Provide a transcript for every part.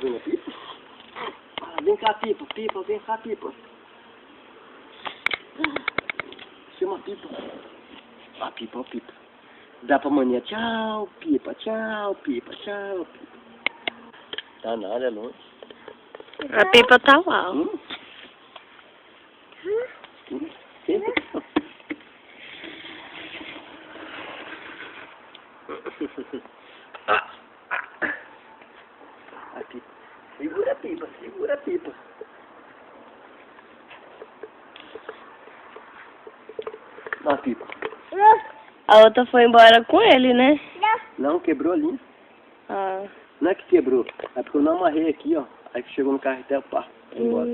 vendo a pipa? Ah, vem cá, pipa, pipa, vem cá, pipa. Chama a pipa. A pipa, ó, pipa. Dá pra mania. Tchau, pipa, tchau, pipa, tchau, pipa. Tá nada, é longe. A pipa tá lá. Sempre. A pipa. Segura a pipa, segura a pipa. A pipa. A outra foi embora com ele, né? Não, quebrou a linha. Ah. Não é que quebrou, é porque eu não amarrei aqui, ó. Aí que chegou no carretel, pá, foi embora.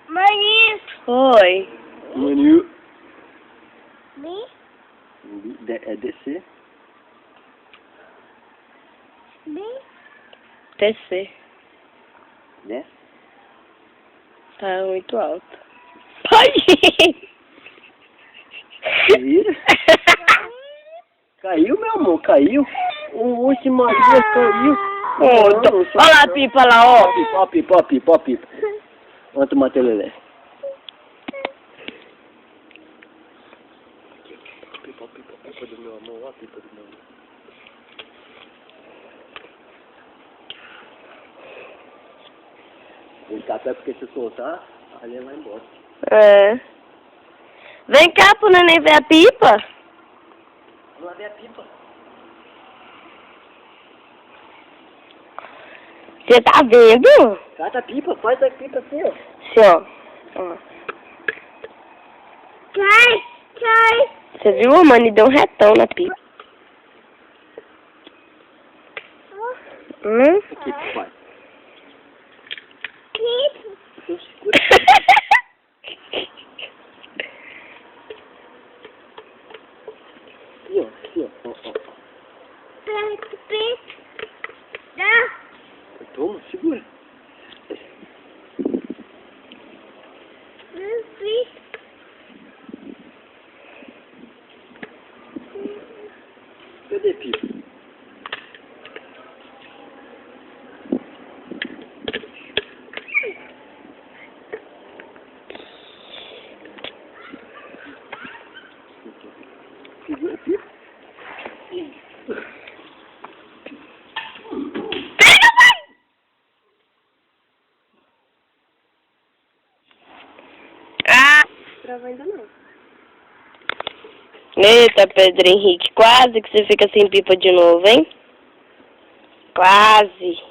Mãe! Oi. Manu. Me? É descer. Me? Descer. Desce. Tá muito alto. Pai! Vira. Caiu, meu amor, caiu. Oxe, Maria, caiu. Olha lá a pipa lá, ó. Ó, pipa, ó, pipa, ó, pipa. Vamos tomar telelé. Pipa, pipa, pipa do meu amor, ó, pipa do meu amor. Vem cá, até porque se soltar, a linha vai embora. É. Vem cá pro neném ver a pipa. Vamos lá ver a pipa. Você tá vendo? Cata a pipa, faz a pipa assim, ó. Assim, ó. Cai! Cai! Você viu, a mãe deu um retão na pipa. Aqui, pai. Pipa! Então segura. Aqui, ó, ó. Pipa! Dá! Toma, segura. Pipa! Cadê a pipa? Segura a pipa. Trava ainda não. Eita, Pedro Henrique, quase que você fica sem pipa de novo, hein? Quase.